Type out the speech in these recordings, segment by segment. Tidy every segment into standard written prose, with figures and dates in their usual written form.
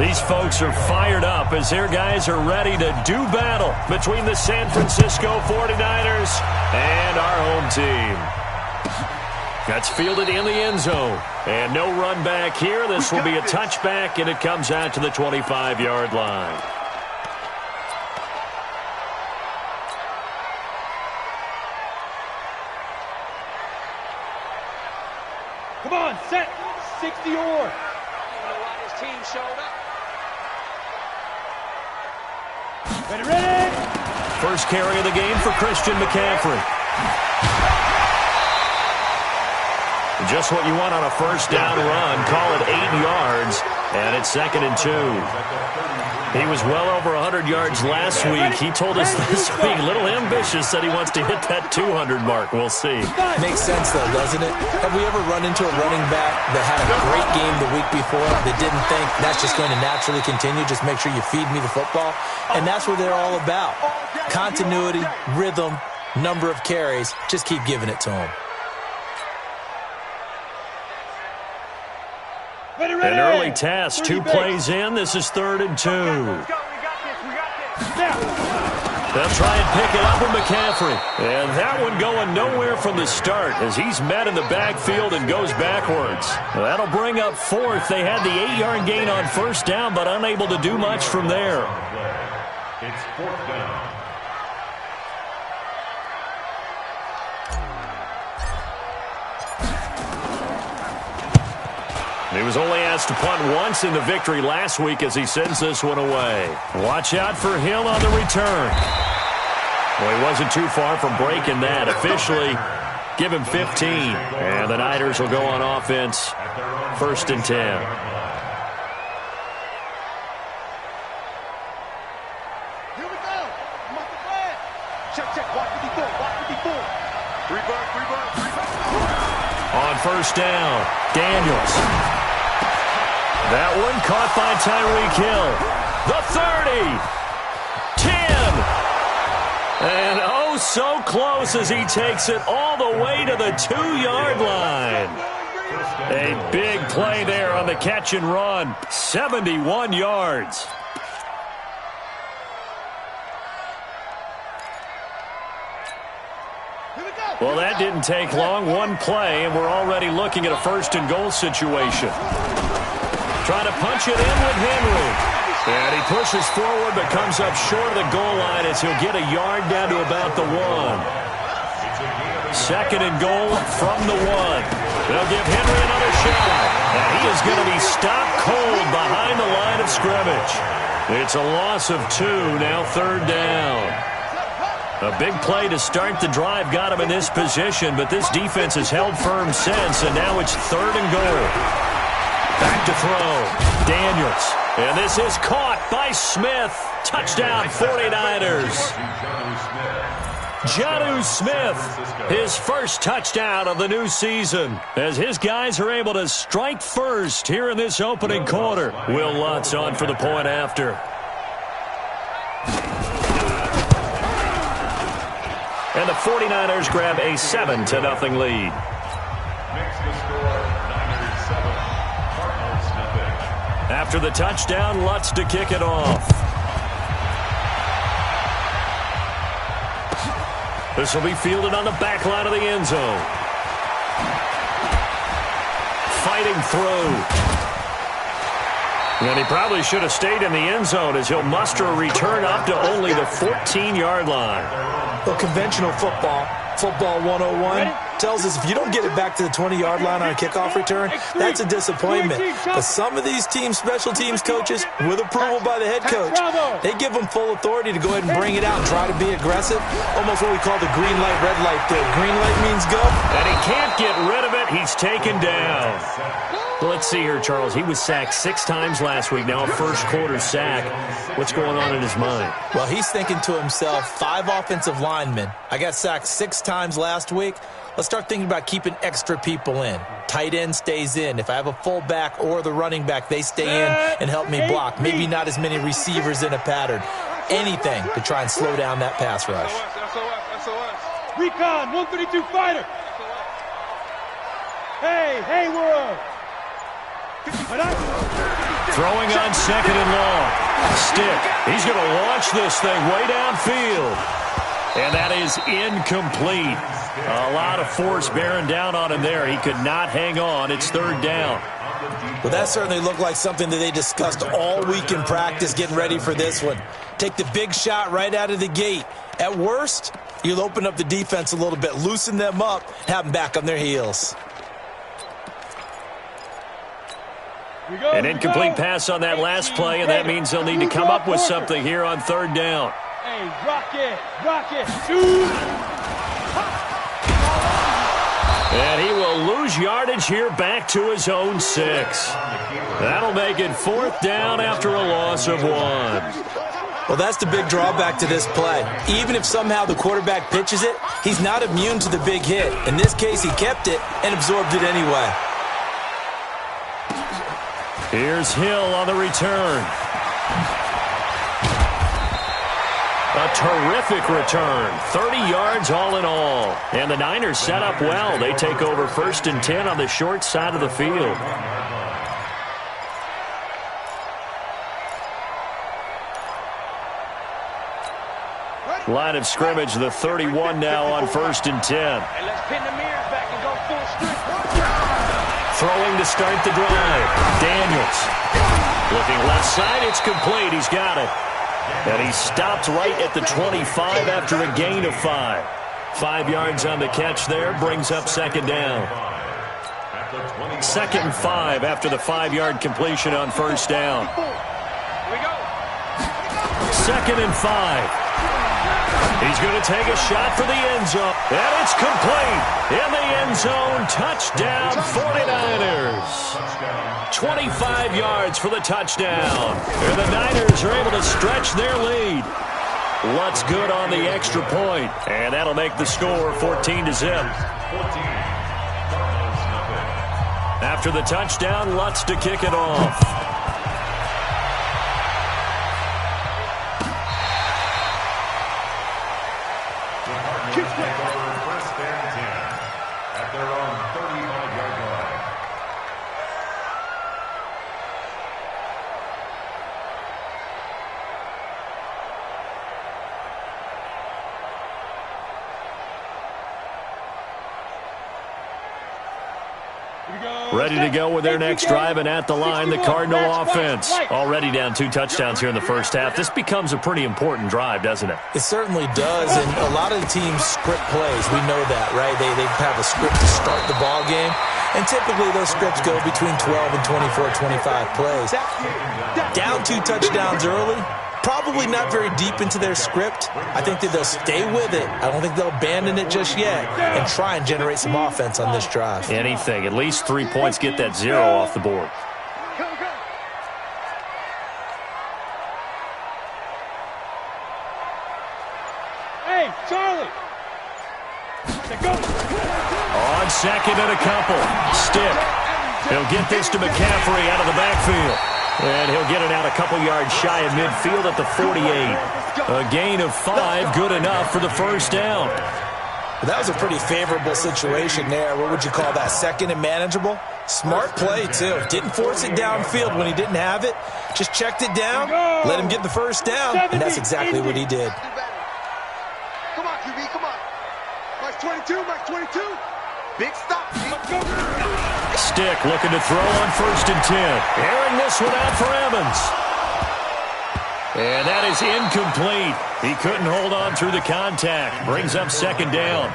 These folks are fired up as their guys are ready to do battle between the San Francisco 49ers and our home team. That's fielded in the end zone. And no run back here. This will be a touchback, and it comes out to the 25-yard line. Come on, set. 60 or. His team showed up. Ready. First carry of the game for Christian McCaffrey. Just what you want on a first down run. Call it 8 yards, and it's 2nd and 2. He was well over 100 yards last week. He told us this week, a little ambitious, that he wants to hit that 200 mark. We'll see. Makes sense, though, doesn't it? Have we ever run into a running back that had a great game the week before that didn't think that's just going to naturally continue? Just make sure you feed me the football. And that's what they're all about. Continuity, rhythm, number of carries. Just keep giving it to them. An early task, 2 plays in. This is 3rd and 2. They'll try and pick it up with McCaffrey. And that one going nowhere from the start as he's met in the backfield and goes backwards. That'll bring up 4th. They had the 8-yard gain on first down, but unable to do much from there. It's 4th down. He was only asked to punt once in the victory last week as he sends this one away. Watch out for Hill on the return. Well, he wasn't too far from breaking that. Officially, give him 15. And the Niners will go on offense, 1st and 10. Here we go. Check. Walk 54. 3 bucks. On first down, Daniels. That one caught by Tyreek Hill. The 30. 10. And oh, so close as he takes it all the way to the 2-yard line. A big play there on the catch and run. 71 yards. Well, that didn't take long. 1 play, and we're already looking at a 1st and goal situation. Trying to punch it in with Henry. And he pushes forward but comes up short of the goal line as he'll get a yard down to about the 1. 2nd and goal from the 1. They'll give Henry another shot. And he is going to be stopped cold behind the line of scrimmage. It's a loss of 2, now 3rd down. A big play to start the drive got him in this position, but this defense has held firm since, and now it's 3rd and goal. Back to throw. Daniels. And this is caught by Smith. Touchdown, 49ers. Jonnu Smith, his first touchdown of the new season, as his guys are able to strike first here in this opening quarter. Will Lutz on for the point after. And the 49ers grab a 7-0 lead. Makes the score Niners 7, Cardinals nothing. After the touchdown, Lutz to kick it off. This will be fielded on the back line of the end zone. Fighting through. And he probably should have stayed in the end zone as he'll muster a return up to only the 14-yard line. Well, conventional football 101, tells us if you don't get it back to the 20-yard line on a kickoff return, that's a disappointment. But some of these teams, special teams coaches, with approval by the head coach, they give them full authority to go ahead and bring it out and try to be aggressive. Almost what we call the green light, red light thing. Green light means go. And he can't get rid of it. He's taken down. Well, let's see here, Charles. He was sacked 6 times last week. Now a first-quarter sack. What's going on in his mind? Well, he's thinking to himself, 5 offensive linemen. I got sacked 6 times last week. Let's start thinking about keeping extra people in. Tight end stays in. If I have a fullback or the running back, they stay in and help me block. Maybe not as many receivers in a pattern. Anything to try and slow down that pass rush. Recon, 132 fighter. Hey, Hayward. Throwing on second and long. Stick. He's going to launch this thing way downfield. And that is incomplete. A lot of force bearing down on him there. He could not hang on. It's third down. Well, that certainly looked like something that they discussed all week in practice getting ready for this one. Take the big shot right out of the gate. At worst, you'll open up the defense a little bit, loosen them up, have them back on their heels. An incomplete pass on that last play, and that means they'll need to come up with something here on third down. Hey, rock it, shoot! And he will lose yardage here back to his own 6. That'll make it fourth down after a loss of 1. Well, that's the big drawback to this play. Even if somehow the quarterback pitches it, he's not immune to the big hit. In this case, he kept it and absorbed it anyway. Here's Hill on the return. A terrific return. 30 yards all in all. And the Niners set up well. They take over 1st and 10 on the short side of the field. Line of scrimmage, the 31 now on 1st and 10. Hey, let's pin the mirrors back and go full strength. Throwing to start the drive. Daniels. Looking left side, it's complete. He's got it. And he stopped right at the 25 after a gain of 5. 5 yards on the catch there, brings up second down. 2nd and 5 after the 5-yard completion on first down. 2nd and 5. He's going to take a shot for the end zone. And it's complete. In the end zone, touchdown 49ers. 25 yards for the touchdown. And the Niners are able to stretch their lead. Lutz good on the extra point. And that'll make the score 14-0. After the touchdown, Lutz to kick it off. Ready to go with their next drive, and at the line, the Cardinal offense. Already down 2 touchdowns here in the first half. This becomes a pretty important drive, doesn't it? It certainly does, and a lot of the teams script plays. We know that, right? They have a script to start the ball game, and typically those scripts go between 12 and 24, 25 plays. Down 2 touchdowns early, probably not very deep into their script. I think that they'll stay with it. I don't think they'll abandon it just yet and try and generate some offense on this drive. Anything. At least 3 points, get that 0 off the board. Hey, Charlie! Go! On second and a couple. Stick. He'll get this to McCaffrey out of the backfield. And he'll get it out a couple yards shy of midfield at the 48. A gain of 5, good enough for the first down. Well, that was a pretty favorable situation there. What would you call that? Second and manageable? Smart play, too. Didn't force it downfield when he didn't have it. Just checked it down, let him get the first down, and that's exactly what he did. Come on, QB, come on. Mike 22, Mike 22. Big stop. Stick looking to throw on 1st and 10. Airing this one out for Evans. And that is incomplete. He couldn't hold on through the contact. Brings up second down.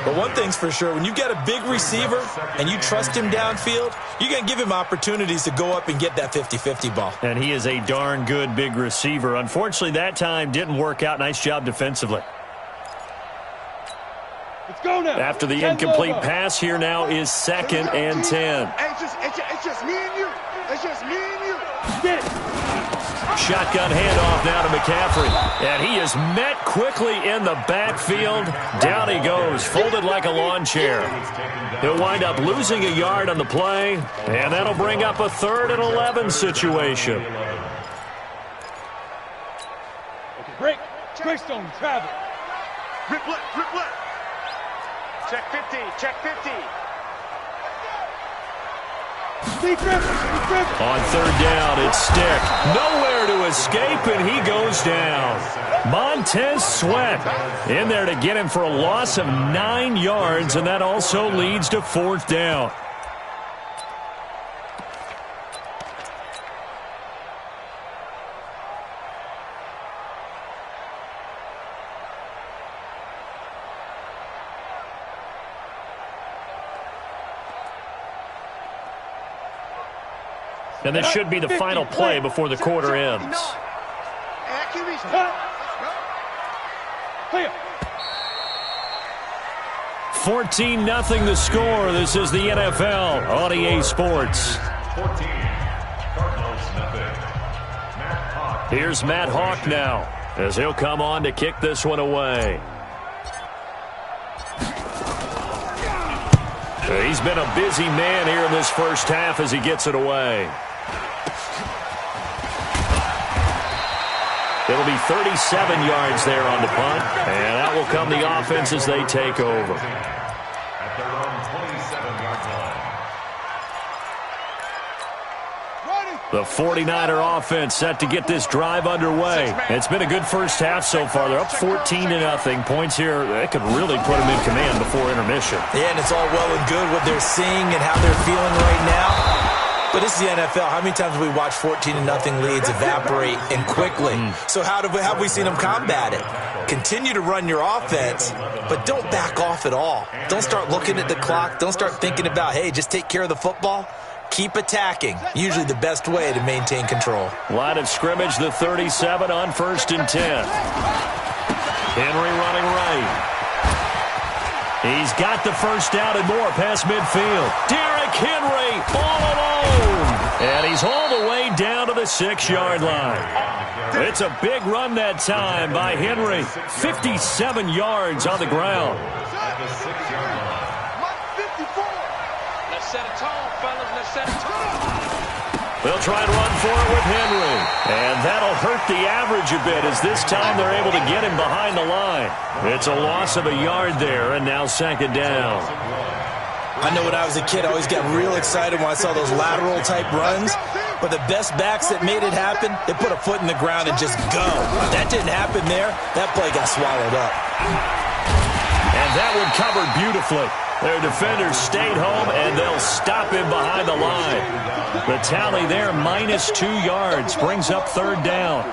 But one thing's for sure, when you got a big receiver and you trust him downfield, you're going to give him opportunities to go up and get that 50-50 ball. And he is a darn good big receiver. Unfortunately, that time didn't work out. Nice job defensively. Let's go now. After the incomplete pass, here now is 2nd and 10. Hey, it's just me and you. It's just me and you. Get it. Shotgun handoff now to McCaffrey. And he is met quickly in the backfield. Down he goes, folded like a lawn chair. He'll wind up losing a yard on the play, and that'll bring up a 3rd and 11 situation. Okay, break. Greystone, travel. Rip left. Check 50, check 50. On third down, it's Stick. Nowhere to escape, and he goes down. Montez Sweat in there to get him for a loss of 9 yards, and that also leads to fourth down. And this should be the final play before the quarter ends. 14-0 the score. This is the NFL on EA Sports. 14, Cardinals nothing. Matt Hawk. Here's Matt Hawk now as he'll come on to kick this one away. He's been a busy man here in this first half as he gets it away. It'll be 37 yards there on the punt, and that will come the offense as they take over. At their own 27-yard line. The 49er offense set to get this drive underway. It's been a good first half so far. They're up 14-0. Points here, that could really put them in command before intermission. Yeah, and it's all well and good what they're seeing and how they're feeling right now. But this is the NFL. How many times have we watched 14-0 leads evaporate and quickly? So how have we seen them combat it? Continue to run your offense, but don't back off at all. Don't start looking at the clock. Don't start thinking about, hey, just take care of the football. Keep attacking. Usually the best way to maintain control. Line of scrimmage, the 37 on 1st and 10. Henry running right. He's got the first down and more past midfield. Derrick Henry all alone. And he's all the way down to the 6-yard line. It's a big run that time by Henry. 57 yards on the ground. At the 6-yard line. Let's set a tone, fellas. Let's set a tone. They'll try and run for it with Henry. And that'll hurt the average a bit as this time they're able to get him behind the line. It's a loss of a yard there, and now second down. I know when I was a kid, I always got real excited when I saw those lateral-type runs. But the best backs that made it happen, they put a foot in the ground and just go. That didn't happen there. That play got swallowed up. And that one covered beautifully. Their defenders stayed home, and they'll stop him behind the line. The tally there, -2 yards, brings up third down.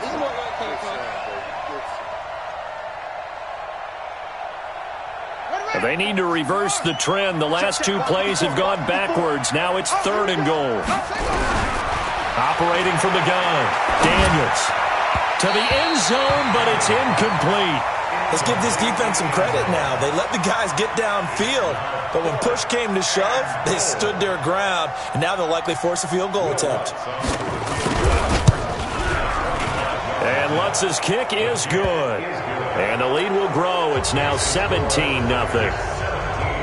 They need to reverse the trend. The last 2 plays have gone backwards. Now it's 3rd and goal. Operating from the gun, Daniels. To the end zone, but it's incomplete. Let's give this defense some credit now. They let the guys get downfield, but when push came to shove, they stood their ground, and now they'll likely force a field goal attempt. And Lutz's kick is good. And the lead will grow. It's now 17-0.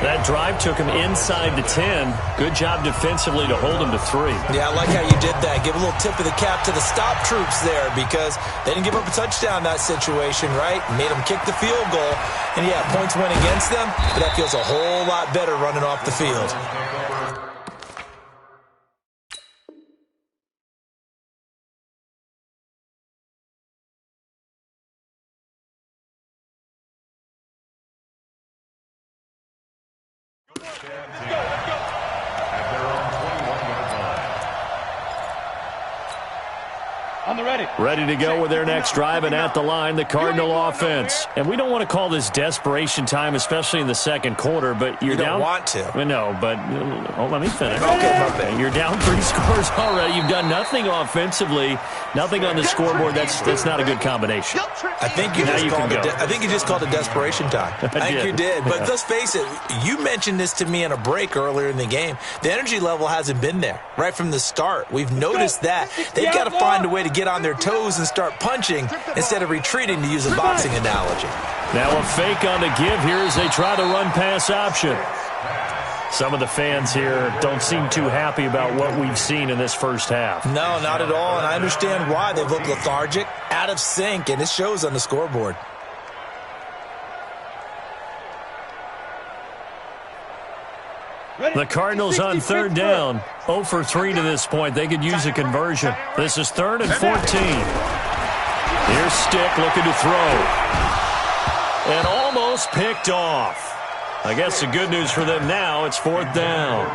That drive took him inside the 10. Good job defensively to hold him to 3. Yeah, I like how you did that. Give a little tip of the cap to the stop troops there because they didn't give up a touchdown in that situation, right? Made them kick the field goal. And, yeah, points went against them, but that feels a whole lot better running off the field. At their own 21-yard line. On the ready. Ready to go with their next drive, and at the line, the Cardinal offense. And we don't want to call this desperation time, especially in the second quarter, but you're down. You don't want to. No, but let me finish. Okay, my bad. You're down 3 scores already. You've done nothing offensively, nothing on the scoreboard. That's not a good combination. I think you just called it desperation time. I think you did. But let's face it, you mentioned this to me in a break earlier in the game. The energy level hasn't been there right from the start. We've noticed that. They've got to find a way to get on their toes and start punching instead of retreating, to use a boxing analogy. Now a fake on the give here as they try to run pass option. Some of the fans here don't seem too happy about what we've seen in this first half. No, not at all, and I understand why. They've looked lethargic, out of sync, and it shows on the scoreboard. Ready? The Cardinals on third down, 0 for 3 to this point. They could use a conversion. This is 3rd and 14. Here's Stick looking to throw. And almost picked off. I guess the good news for them now, it's 4th down.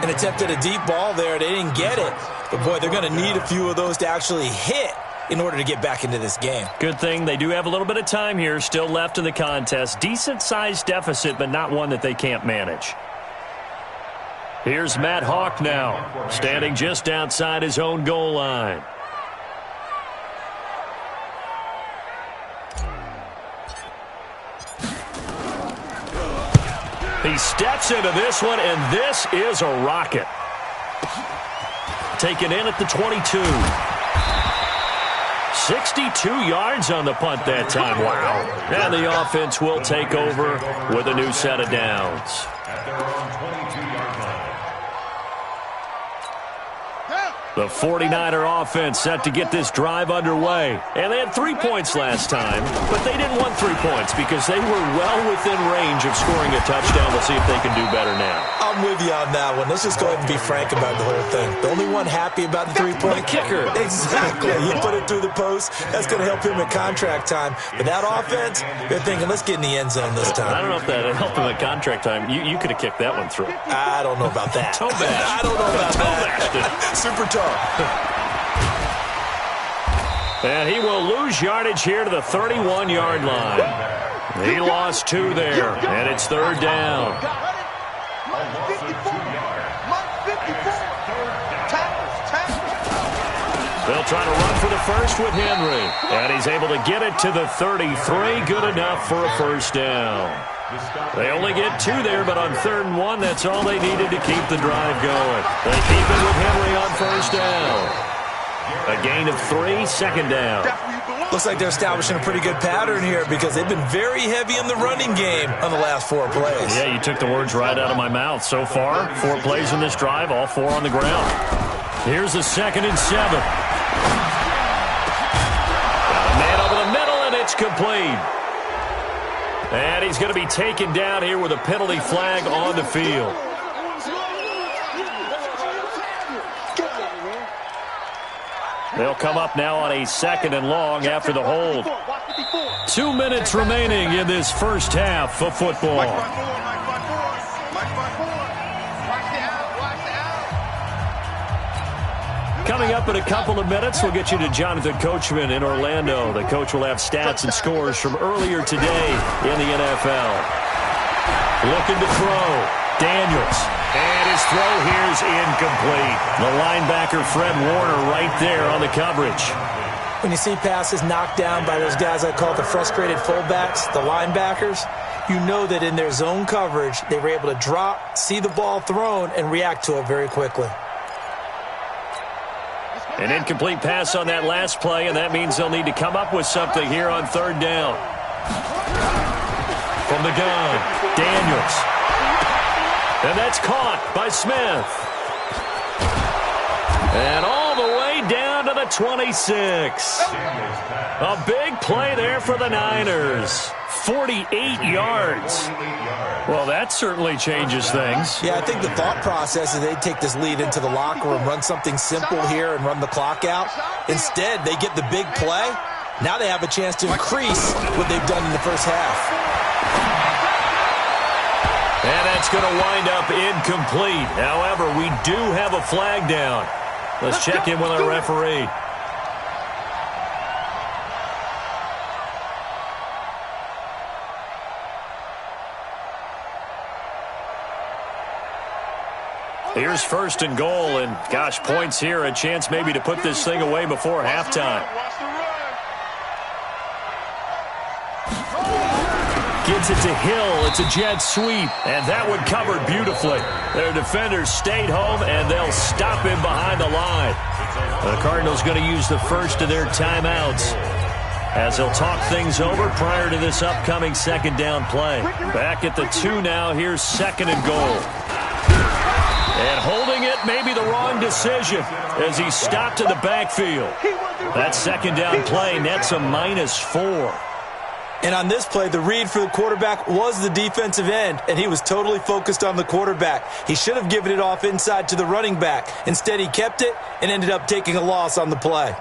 An attempt at a deep ball there. They didn't get it. But, boy, they're going to need a few of those to actually hit in order to get back into this game. Good thing they do have a little bit of time here still left in the contest. Decent-sized deficit, but not one that they can't manage. Here's Matt Hawk now, standing just outside his own goal line. He steps into this one, and this is a rocket. Taken in at the 22. 62 yards on the punt that time. Wow. And the offense will take over with a new set of downs. The 49er offense set to get this drive underway. And they had 3 points last time, but they didn't want 3 points because they were well within range of scoring a touchdown. We'll see if they can do better now. I'm with you on that one. Let's just go ahead and be frank about the whole thing. The only one happy about the three-point kicker. Exactly. He put it through the post. That's going to help him at contract time. But that offense, they're thinking, let's get in the end zone this time. I don't know if that helped him at contract time. You could have kicked that one through. I don't know about that. Toe bash. I don't know about that. Super tough. And he will lose yardage here to the 31-yard line. He lost 2 there, and it's 3rd down. They'll try to run for the first with Henry. And he's able to get it to the 33. Good enough for a first down. They only get 2 there, but on 3rd and 1, that's all they needed to keep the drive going. They keep it with Henry on first down. A gain of 3, 2nd down. Looks like they're establishing a pretty good pattern here because they've been very heavy in the running game on the last 4 plays. Yeah, you took the words right out of my mouth. So far, 4 plays in this drive, all 4 on the ground. Here's the 2nd and 7. Got a man over the middle, and it's complete. And he's going to be taken down here with a penalty flag on the field. They'll come up now on a 2nd and long after the hold. 2 minutes remaining in this first half of football. Coming up in a couple of minutes, we'll get you to Jonathan Coachman in Orlando. The coach will have stats and scores from earlier today in the NFL. Looking to throw. Daniels. And his throw here is incomplete. The linebacker, Fred Warner, right there on the coverage. When you see passes knocked down by those guys I call the frustrated fullbacks, the linebackers, you know that in their zone coverage, they were able to drop, see the ball thrown, and react to it very quickly. An incomplete pass on that last play, and that means they'll need to come up with something here on 3rd down. From the gun, Daniels. And that's caught by Smith. And all the way down to the 26. A big play there for the Niners. 48 yards. Well, that certainly changes things. Yeah, I think the thought process is they'd take this lead into the locker room, run something simple here, and run the clock out. Instead, they get the big play. Now they have a chance to increase what they've done in the first half. And that's going to wind up incomplete. However, we do have a flag down. Let's check in with our referee. Here's 1st and goal, and gosh, points here, a chance maybe to put this thing away before halftime. Gets it to Hill. It's a jet sweep, and that one covered beautifully. Their defenders stayed home, and they'll stop him behind the line. The Cardinals going to use the first of their timeouts as they'll talk things over prior to this upcoming 2nd down play. Back at the 2 now. Here's 2nd and goal. And holding it may be the wrong decision as he stopped in the backfield. That 2nd down play nets a -4. And on this play, the read for the quarterback was the defensive end, and he was totally focused on the quarterback. He should have given it off inside to the running back. Instead, he kept it and ended up taking a loss on the play.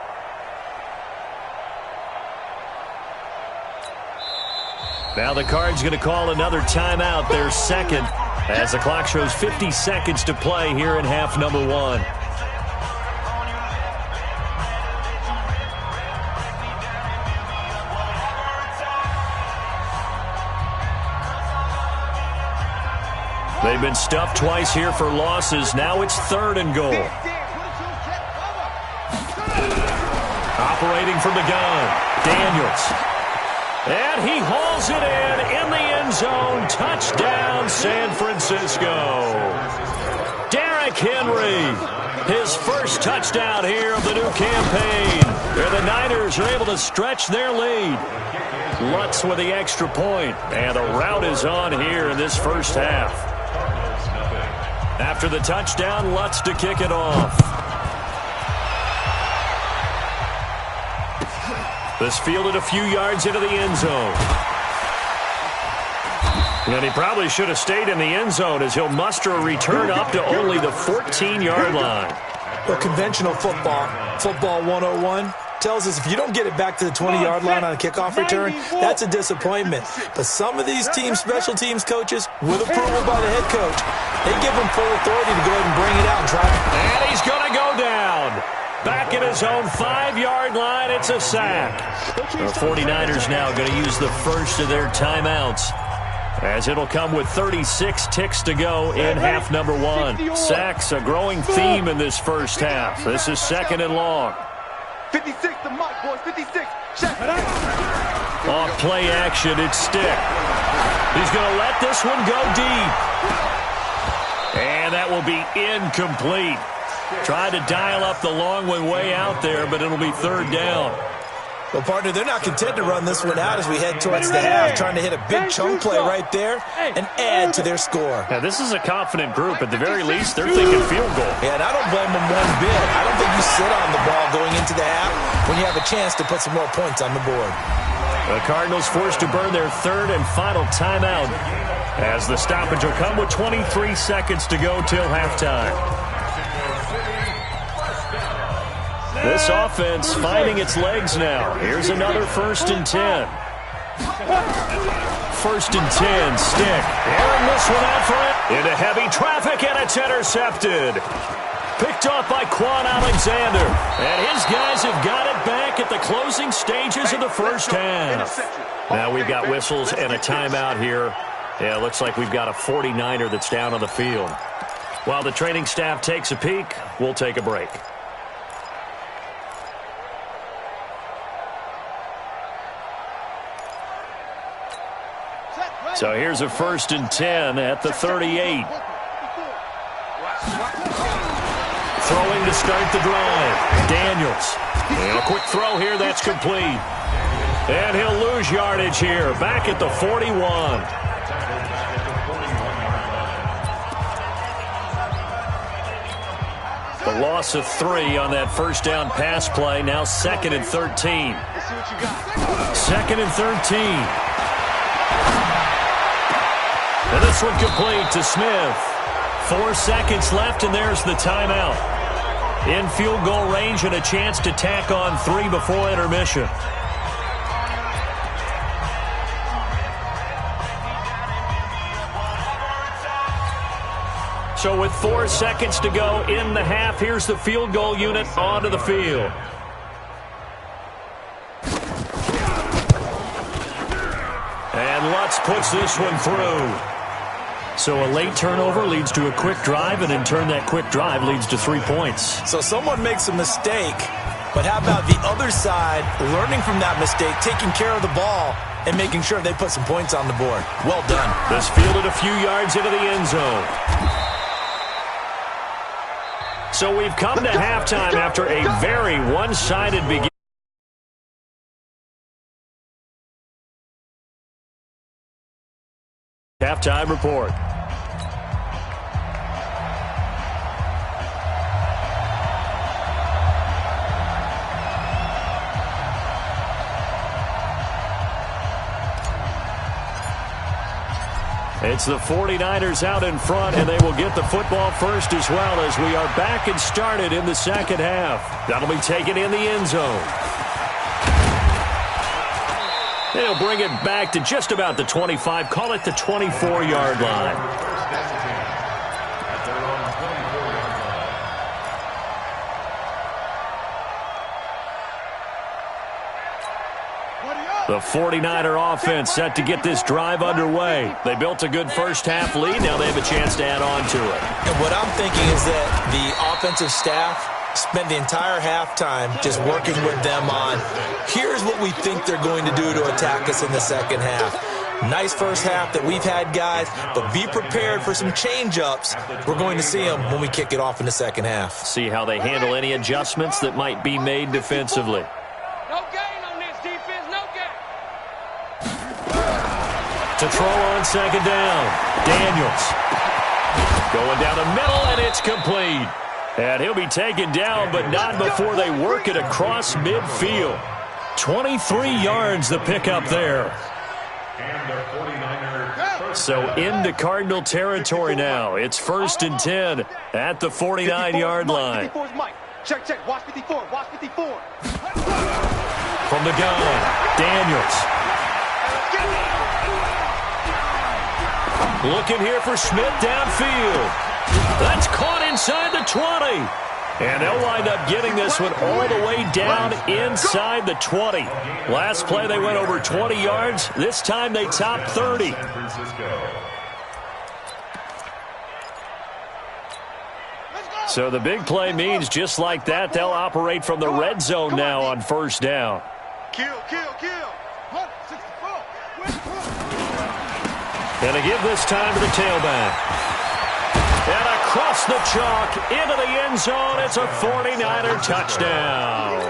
Now the Cards going to call another timeout, their second, as the clock shows 50 seconds to play here in half number one. They've been stuffed twice here for losses. Now it's 3rd and goal. Operating from the gun, Daniels. And he hauls it in the end zone. Touchdown, San Francisco. Derrick Henry, his first touchdown here of the new campaign. Where the Niners are able to stretch their lead. Lutz with the extra point. And the rout is on here in this first half. After the touchdown, Lutz to kick it off. This fielded a few yards into the end zone. And he probably should have stayed in the end zone as he'll muster a return up to only the 14-yard line. Well, conventional football 101, tells us if you don't get it back to the 20-yard line on a kickoff return, that's a disappointment. But some of these teams, special teams coaches, with approval by the head coach, they give him full authority to go ahead and bring it out and try it. And he's going to go down. Back at his own 5-yard line, it's a sack. The 49ers now going to use the first of their timeouts, as it'll come with 36 ticks to go in half number one. Sacks, a growing theme in this first half. This is 2nd and long. 56 to Mike, boys, 56. Check. Off play action, it's Stick. He's going to let this one go deep. And that will be incomplete. Tried to dial up the long one way out there, but it'll be 3rd down. Well, partner, they're not content to run this one out as we head towards the half, trying to hit a big chunk play right there and add to their score. Now, this is a confident group. At the very least, they're thinking field goal. Yeah, and I don't blame them one bit. I don't think you sit on the ball going into the half when you have a chance to put some more points on the board. The Cardinals forced to burn their 3rd and final timeout, as the stoppage will come with 23 seconds to go till halftime. This offense finding its legs now. Here's another 1st and 10. 1st and 10, Stick. Airing this one out for it. Into heavy traffic, and it's intercepted. Picked off by Quan Alexander. And his guys have got it back at the closing stages of the first half. Now we've got whistles and a timeout here. Yeah, it looks like we've got a 49er that's down on the field. While the training staff takes a peek, we'll take a break. So here's a 1st and 10 at the 38. Throwing to start the drive. Daniels. And a quick throw here, that's complete. And he'll lose yardage here, back at the 41. The loss of 3 on that first down pass play. Now 2nd and 13. 2nd and 13. And this one complete to Smith. 4 seconds left, and there's the timeout. In field goal range and a chance to tack on 3 before intermission. So with 4 seconds to go in the half, here's the field goal unit onto the field. And Lutz puts this one through. So a late turnover leads to a quick drive, and in turn that quick drive leads to 3 points. So someone makes a mistake, but how about the other side learning from that mistake, taking care of the ball, and making sure they put some points on the board? Well done. This fielded a few yards into the end zone. So we've come to halftime after a very one-sided beginning. Halftime report. It's the 49ers out in front, and they will get the football first as well as we are back and started in the second half. That'll be taken in the end zone. They'll bring it back to just about the 25, call it the 24-yard line. The 49er offense set to get this drive underway. They built a good first-half lead. Now they have a chance to add on to it. And what I'm thinking is that the offensive staff spent the entire halftime just working with them on, here's what we think they're going to do to attack us in the second half. Nice first half that we've had, guys, but be prepared for some change-ups. We're going to see them when we kick it off in the second half. See how they handle any adjustments that might be made defensively. No gain on this defense, no gain. To throw on second down, Daniels. Going down the middle, and it's complete. And he'll be taken down, but not before they work it across midfield. 23 yards the pickup there. So into Cardinal territory now. It's 1st and 10 at the 49-yard line. Check, check. Watch 54. Watch 54. From the gun, Daniels. Looking here for Schmidt downfield. That's caught inside the 20. And they'll wind up getting this one all the way down inside the 20. Last play they went over 20 yards. This time they topped 30. So the big play means just like that, they'll operate from the red zone now on first down. Kill, kill, kill. And they give this time to the tailback. And across the chalk, into the end zone, it's a 49er touchdown.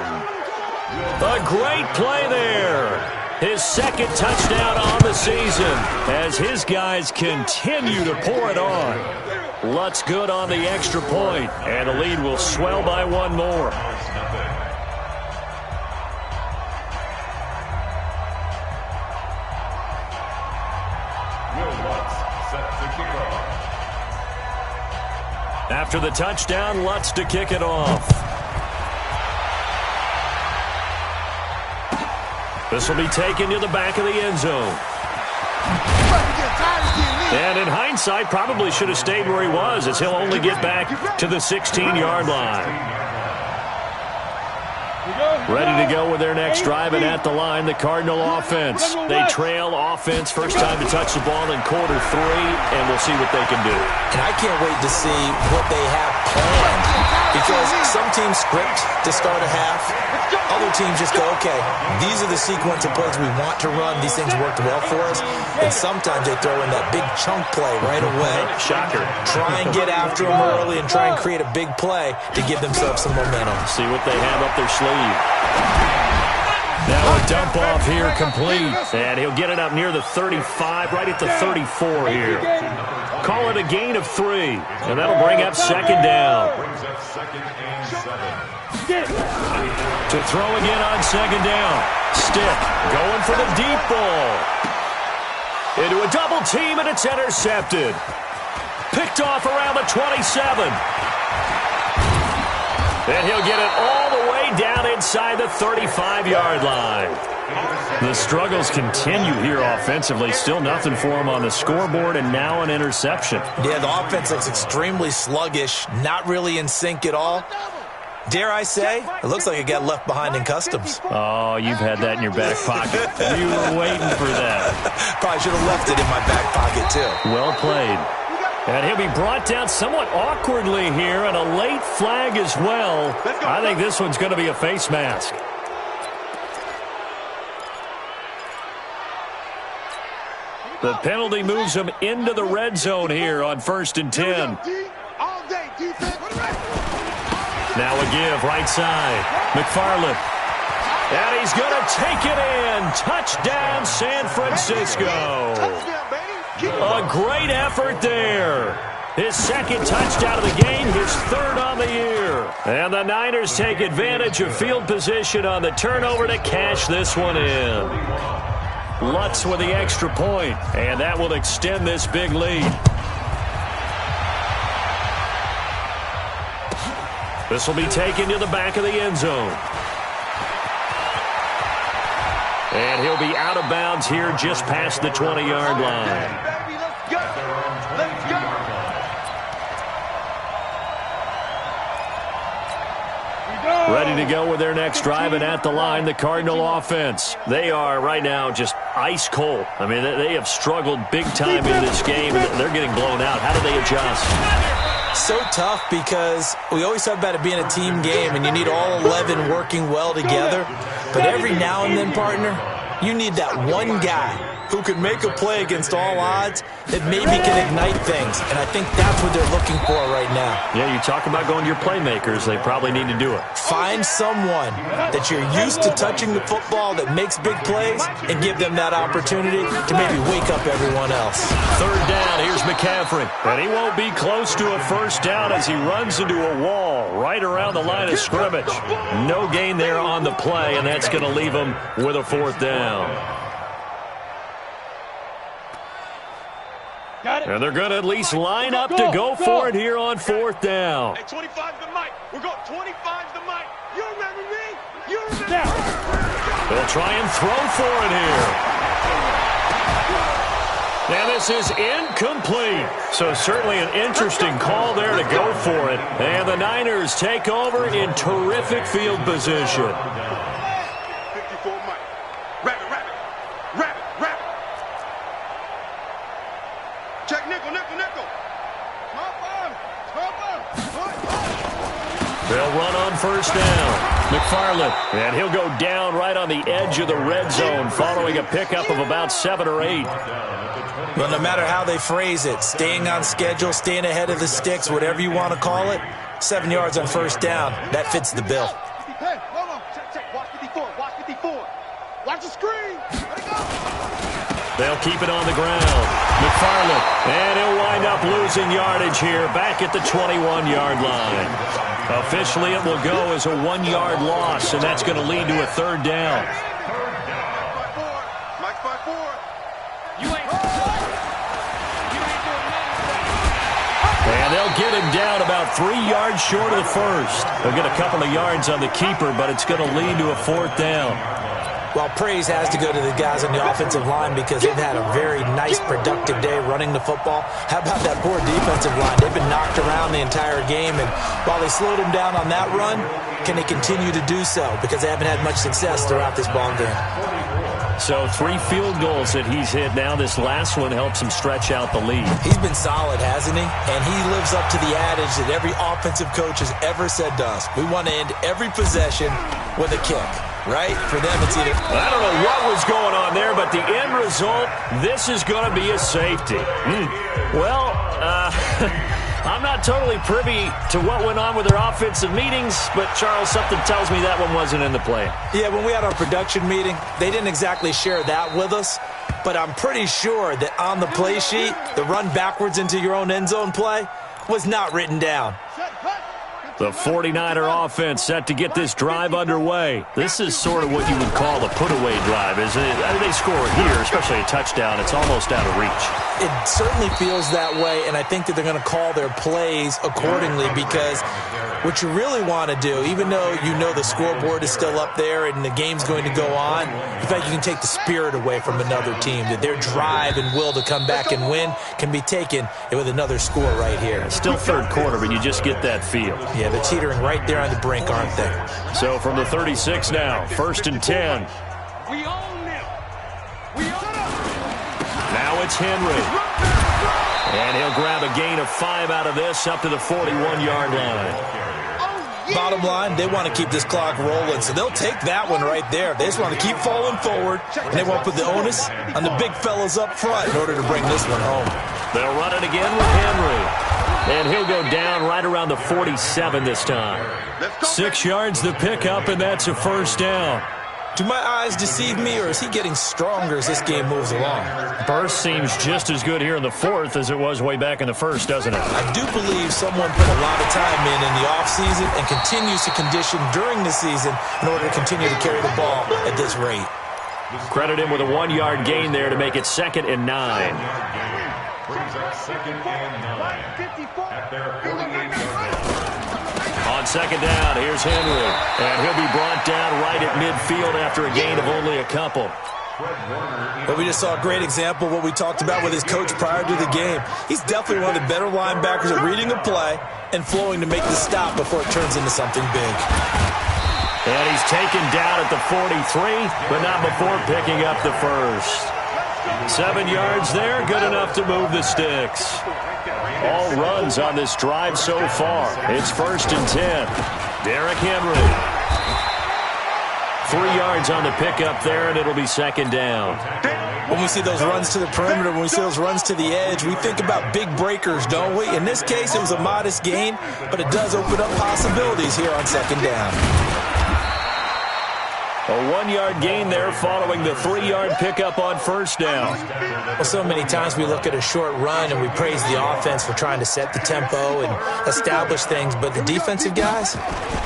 A great play there. His second touchdown on the season as his guys continue to pour it on. Lutz good on the extra point, and the lead will swell by one more. After the touchdown, Lutz to kick it off. This will be taken to the back of the end zone. And in hindsight, probably should have stayed where he was, as he'll only get back to the 16-yard line. Ready to go with their next drive, and at the line, the Cardinal offense. They trail offense, first time to touch the ball in quarter 3, and we'll see what they can do. And I can't wait to see what they have planned, because some teams script to start a half. Other teams just go, okay, these are the sequence of plays we want to run. These things worked well for us. And sometimes they throw in that big chunk play right away. Shocker. Try and get after them early and try and create a big play to give themselves some momentum. See what they have up their sleeve. Now a dump off here complete. And he'll get it up near the 35, right at the 34 here. Call it a gain of 3. And that'll bring up second down. To throw again on second down. Stick going for the deep ball. Into a double team, and it's intercepted. Picked off around the 27. And he'll get it all the way down inside the 35-yard line. The struggles continue here offensively. Still nothing for him on the scoreboard, and now an interception. Yeah, the offense looks extremely sluggish, not really in sync at all. Dare I say, it looks like it got left behind in customs. Oh, you've had that in your back pocket. You were waiting for that. Probably should have left it in my back pocket, too. Well played. And he'll be brought down somewhat awkwardly here, and a late flag as well. I think this one's going to be a face mask. The penalty moves him into the red zone here on 1st and 10. Now a give, right side. McFarland. And he's going to take it in. Touchdown, San Francisco. A great effort there. His second touchdown of the game, his 3rd on the year. And the Niners take advantage of field position on the turnover to cash this one in. Lutz with the extra point, and that will extend this big lead. This will be taken to the back of the end zone. And he'll be out of bounds here just past the 20-yard line. Ready to go with their next drive, and at the line, the Cardinal offense. They are right now just ice cold. I mean, they have struggled big time in this game, and they're getting blown out. How do they adjust? So tough because we always talk about it being a team game, and you need all 11 working well together. But every now and then, partner, you need that one guy who could make a play against all odds that maybe can ignite things. And I think that's what they're looking for right now. Yeah, you talk about going to your playmakers. They probably need to do it. Find someone that you're used to touching the football that makes big plays and give them that opportunity to maybe wake up everyone else. Third down, here's McCaffrey. And he won't be close to a first down as he runs into a wall right around the line of scrimmage. No gain there on the play, and that's going to leave him with a fourth down. And they're going to at least line up to go for it here on fourth down. Hey, 25's the mic. We're going 25's the mic. You remember me? You remember me? They'll try and throw for it here. Now this is incomplete. So certainly an interesting call there to go for it. And the Niners take over in terrific field position. 54 mic. Rabbit, rabbit. Rabbit, rabbit. Check nickel, nickel, nickel. They'll run on first down. McFarland, and he'll go down right on the edge of the red zone following a pickup of about 7 or 8. Well, no matter how they phrase it, staying on schedule, staying ahead of the sticks, whatever you want to call it, 7 yards on first down, that fits the bill. Hey, hold on. Check. Watch 54. Watch 54. Watch the screen. Let it go. They'll keep it on the ground. McFarland, and he'll wind up losing yardage here back at the 21-yard line. Officially, it will go as a 1-yard loss, and that's going to lead to a third down. Mike 5-4. And they'll get him down about 3 yards short of the first. They'll get a couple of yards on the keeper, but it's going to lead to a fourth down. Well, praise has to go to the guys on the offensive line because they've had a very nice, productive day running the football. How about that poor defensive line? They've been knocked around the entire game, and while they slowed them down on that run, can they continue to do so? Because they haven't had much success throughout this ball game. So 3 field goals that he's hit now. This last one helps him stretch out the lead. He's been solid, hasn't he? And he lives up to the adage that every offensive coach has ever said to us. We want to end every possession with a kick. Right? For them, it's either... I don't know what was going on there, but the end result, this is going to be a safety. Well, I'm not totally privy to what went on with their offensive meetings, but, Charles, something tells me that one wasn't in the play. Yeah, when we had our production meeting, they didn't exactly share that with us, but I'm pretty sure that on the play sheet, the run backwards into your own end zone play was not written down. The 49er offense set to get this drive underway. This is sort of what you would call the put-away drive, isn't it? They score here, especially a touchdown. It's almost out of reach. It certainly feels that way, and I think that they're going to call their plays accordingly because what you really want to do, even though you know the scoreboard is still up there and the game's going to go on, in fact, you can take the spirit away from another team, that their drive and will to come back and win can be taken with another score right here. Still third quarter, but you just get that feel. Yeah, they're teetering right there on the brink, aren't they? So from the 36 now, 1st and 10. We own them. We own them. Now it's Henry. And he'll grab a gain of 5 out of this up to the 41-yard line. Bottom line, they want to keep this clock rolling, so they'll take that one right there. They just want to keep falling forward, and they won't put the onus on the big fellas up front in order to bring this one home. They'll run it again with Henry. And he'll go down right around the 47 this time. 6 yards the pickup, and that's a first down. Do my eyes deceive me, or is he getting stronger as this game moves along? Burst seems just as good here in the 4th as it was way back in the 1st, doesn't it? I do believe someone put a lot of time in the offseason and continues to condition during the season in order to continue to carry the ball at this rate. Credit him with a 1-yard gain there to make it 2nd and 9. Brings up 2nd and 9 at their 48-yard line. On 2nd down, here's Henry. And he'll be brought down right at midfield after a gain of only a couple. But we just saw a great example of what we talked about with his coach prior to the game. He's definitely one of the better linebackers at reading a play and flowing to make the stop before it turns into something big. And he's taken down at the 43, but not before picking up the first. 7 yards there, good enough to move the sticks. All runs on this drive so far. It's 1st and 10. Derrick Henry. 3 yards on the pickup there, and it'll be 2nd down. When we see those runs to the perimeter, when we see those runs to the edge, we think about big breakers, don't we? In this case, it was a modest gain, but it does open up possibilities here on 2nd down. A 1-yard gain there following the 3-yard pickup on 1st down. Well, so many times we look at a short run and we praise the offense for trying to set the tempo and establish things, but the defensive guys,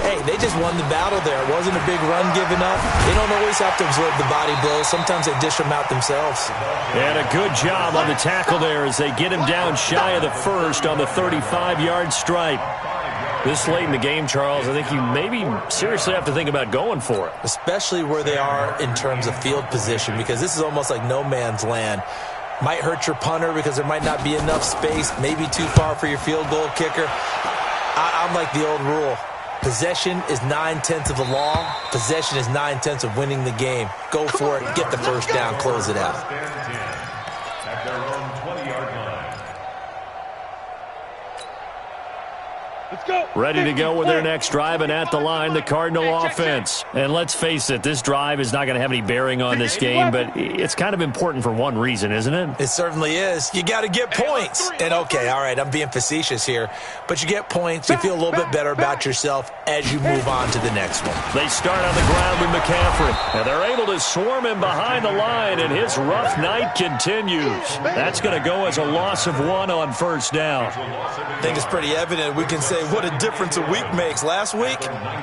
hey, they just won the battle there. It wasn't a big run given up. They don't always have to absorb the body blows. Sometimes they dish them out themselves. And a good job on the tackle there as they get him down shy of the first on the 35-yard stripe. This late in the game, Charles, I think you maybe seriously have to think about going for it. Especially where they are in terms of field position, because this is almost like no man's land. Might hurt your punter because there might not be enough space, maybe too far for your field goal kicker. I'm like the old rule. Possession is 9/10 of the law. Possession is 9/10 of winning the game. Go for it, get the first down, close it out. At their own 20-yard line. Let's go. Ready to go with their next drive, and at the line, the Cardinal offense. And let's face it, this drive is not going to have any bearing on this game, but it's kind of important for one reason, isn't it? It certainly is. You got to get points. And okay, all right, I'm being facetious here, but you get points, you feel a little bit better about yourself as you move on to the next one. They start on the ground with McCaffrey, and they're able to swarm him behind the line, and his rough night continues. That's going to go as a loss of 1 on 1st down. I think it's pretty evident. We can say what a difference a week makes. Last week,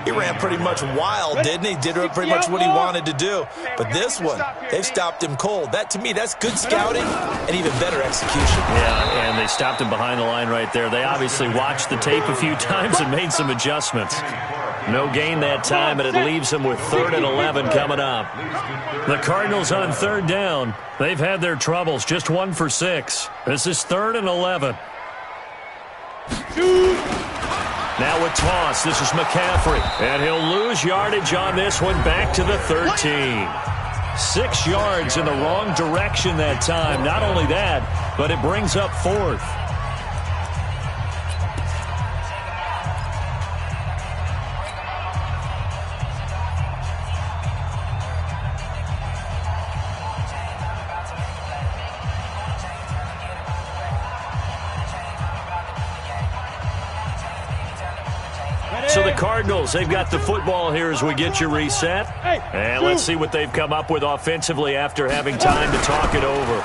he ran pretty much wild, didn't he? Did pretty much what he wanted to do. But this one, they've stopped him cold. That, to me, that's good scouting and even better execution. Yeah, and they stopped him behind the line right there. They obviously watched the tape a few times and made some adjustments. No gain that time, but it leaves them with 3rd and 11 coming up. The Cardinals on 3rd down. They've had their troubles, just 1 for 6. This is 3rd and 11. Now with toss, this is McCaffrey, and he'll lose yardage on this one back to the 13. 6 yards in the wrong direction that time. Not only that, but it brings up 4th. So the Cardinals, they've got the football here as we get you reset. And let's see what they've come up with offensively after having time to talk it over.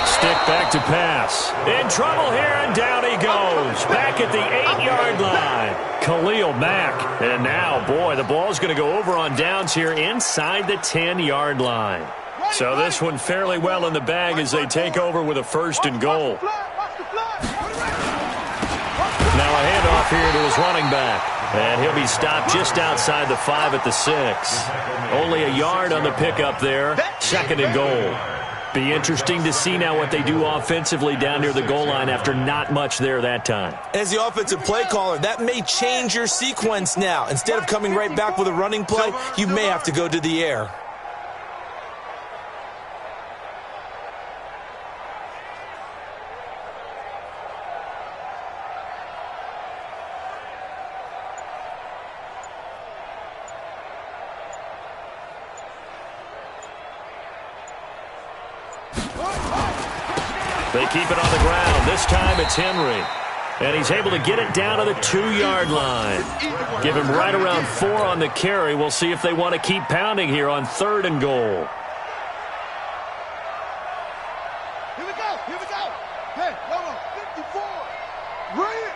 Stick back to pass. In trouble here, and down he goes. Back at the 8-yard line. Khalil Mack. And now, boy, the ball's going to go over on downs here inside the 10-yard line. So this one fairly well in the bag as they take over with a 1st and goal. Now a handoff here to his running back. And he'll be stopped just outside the 5 at the 6. Only a yard on the pickup there. 2nd and goal. Be interesting to see now what they do offensively down near the goal line after not much there that time. As the offensive play caller, that may change your sequence now. Instead of coming right back with a running play, you may have to go to the air. They keep it on the ground. This time it's Henry. And he's able to get it down to the 2-yard line. Give him right around 4 on the carry. We'll see if they want to keep pounding here on 3rd and goal. Here we go. Here we go. Hey, number 54. Bring it.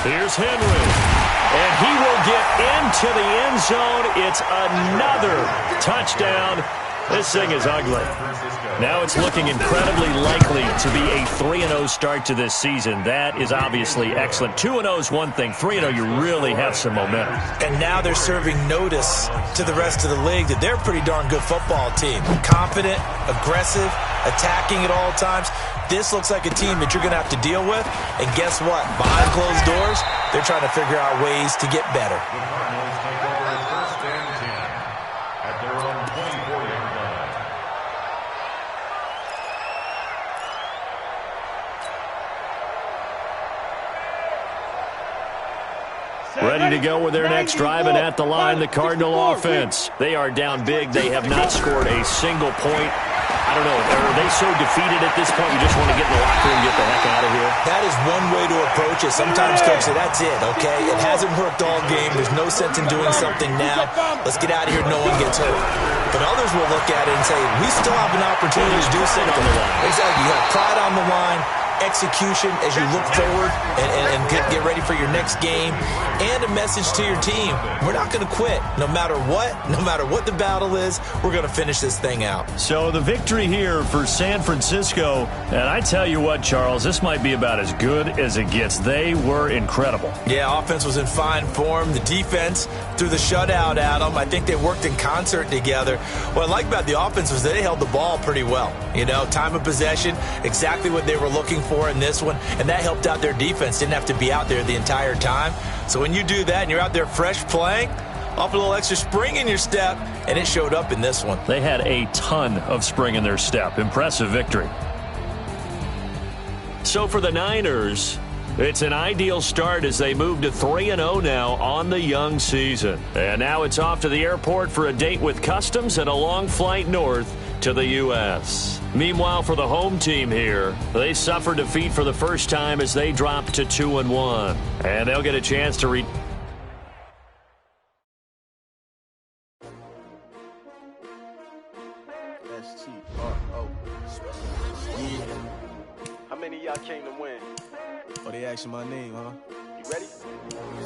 Here's Henry. And he will get into the end zone. It's another touchdown. This thing is ugly. Now it's looking incredibly likely to be a 3-0 start to this season. That is obviously excellent. 2-0 is one thing. 3-0, you really have some momentum. And now they're serving notice to the rest of the league that they're a pretty darn good football team. Confident, aggressive, attacking at all times. This looks like a team that you're going to have to deal with. And guess what? Behind closed doors, they're trying to figure out ways to get better. The Cardinals take over first and 10 at their own 24-yard line. Ready to go with their next drive, and at the line, the Cardinal offense. They are down big. They have not scored a single point. I don't know. Are they so defeated at this point you just want to get in the locker room and get the heck out of here? That is one way to approach it. Sometimes, Coach, say, that's it, okay? It hasn't worked all game. There's no sense in doing something now. Let's get out of here. No one gets hurt. But others will look at it and say, we still have an opportunity to do something. Exactly. You have pride on the line, execution as you look forward and get ready for your next game, and a message to your team. We're not going to quit. No matter what the battle is, we're going to finish this thing out. So the victory here for San Francisco, and I tell you what, Charles, this might be about as good as it gets. They were incredible. Yeah, offense was in fine form. The defense threw the shutout at them. I think they worked in concert together. What I like about the offense was they held the ball pretty well. You know, time of possession, exactly what they were looking for in this one, and that helped out their defense. Didn't have to be out there the entire time. So when you do that and you're out there fresh playing, off a little extra spring in your step, and it showed up in this one. They had a ton of spring in their step. Impressive victory. So for the Niners, it's an ideal start as they move to 3-0 now on the young season. And now it's off to the airport for a date with Customs and a long flight north to the U.S. Meanwhile, for the home team here, they suffered defeat for the first time as they dropped to 2-1. And they'll get a chance to How many of y'all came to win? Oh, they asking my name, huh? You ready?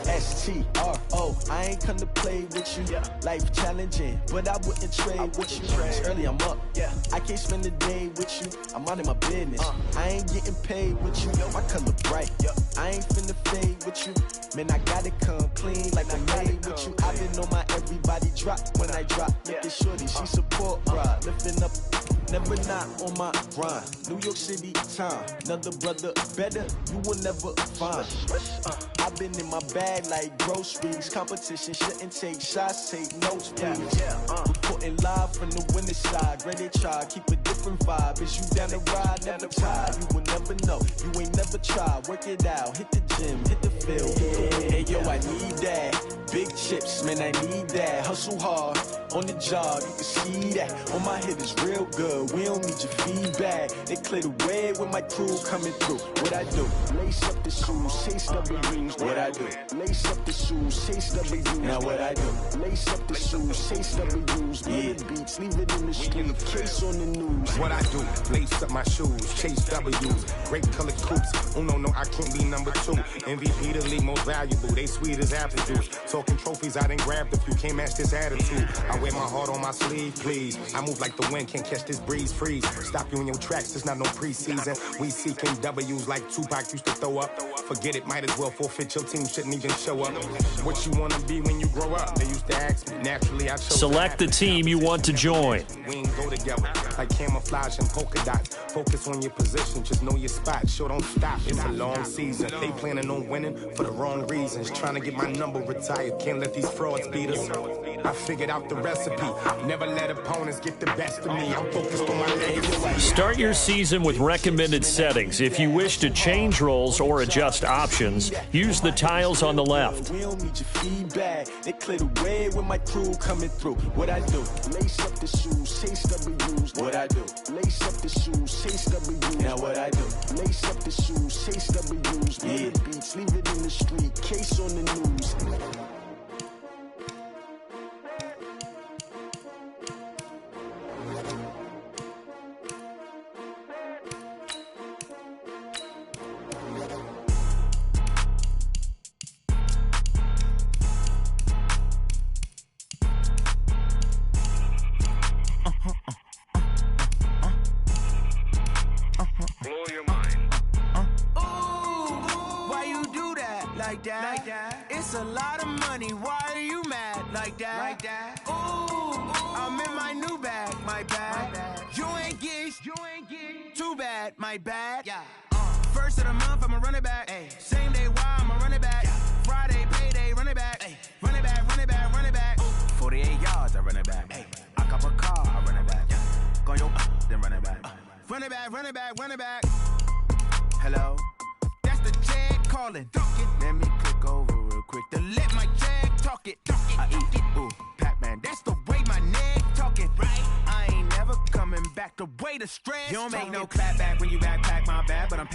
S-T-R-O, I ain't come to play with you. Yeah. Life challenging, but I wouldn't trade with you. It's early, I'm up. Yeah. I can't spend the day with you. I'm out of my business. I ain't getting paid with you. My color bright. Yeah. I ain't finna fade with you. Man, I gotta come clean like I'm made with you. I've been on my everybody drop when I drop. Look at shorty, she support ride. Lifting up, never not on my grind. New York City time. Another brother better, you will never find. I've been in my bag like groceries. Competition shouldn't take shots, take notes, please. Reporting live from the winning side. Ready to try, keep a different vibe. Is you down the ride, never tired. You will never know, you ain't never tried. Work it out, hit the gym, hit the field. Hey, yo, I need that. Big chips, man, I need that. Hustle hard, on the job, you can see that. On my head is real good, we don't need your feedback. They clear the way with my crew coming through. What I do? Lace up the shoes, chase W's. What I do? Lace up the shoes, chase W's. Now what I do? Lace up the shoes, chase W's. Yeah. Beats, leave it in the street, case on the news. What I do? Lace up my shoes, chase W's. Great colored coops. Oh no, I can't be number 2. MVP the league most valuable. They sweet as apple juice. Talking trophies, I didn't grab the few. Can't match this attitude. I wear my heart on my sleeve, please. I move like the wind, can't catch this breeze. Freeze. Stop you in your tracks. There's not no preseason. We seeking W's like Tupac used to throw up. Forget it, might as well forfeit. Your team shouldn't even show up. What you wanna be when you grow up? They used to ask me. Naturally, I chose. select the team you want to join. We ain't go together like camouflage and polka dots. Focus on your position, just know your spot. Sure, don't stop. It's a long season. They planning on winning for the wrong reasons. Trying to get my number retired. Can't let these frauds beat us. I figured out the recipe. Never let opponents get the best of me. I'm focused on my legacy. Start your season with recommended settings. If you wish to change roles or adjust options, use the tiles on the left. We don't need your feedback. They clear the way with my crew coming through. What I do? Lace up the shoes, chase W's. What I do? Lace up the shoes, chase W's. Now what I do? Lace up the shoes, chase W's. Yeah. Beats, leave it in the street, case on the news. like that. It's a lot of money. Why are you mad like that? Ooh, I'm in my new bag, my bad. You ain't get too bad, my bad. Yeah. First of the month, I'ma run it back. Ay. Same day, why I'ma run it back. Friday, payday, run it back. Ay. Run it back, run it back, run it back. 48 yards, I run it back. Ay. I cop a car, I run it back. Go your then run it back. Run it back, run it back, run it back. Hello, that's the jag calling. Let me click over real quick to let my jag talk it. I eat it, ooh, Pac-Man. That's the way my neck talking. Right, I ain't never coming back the way the stress. You don't make no clap back when you backpack my bad, but I'm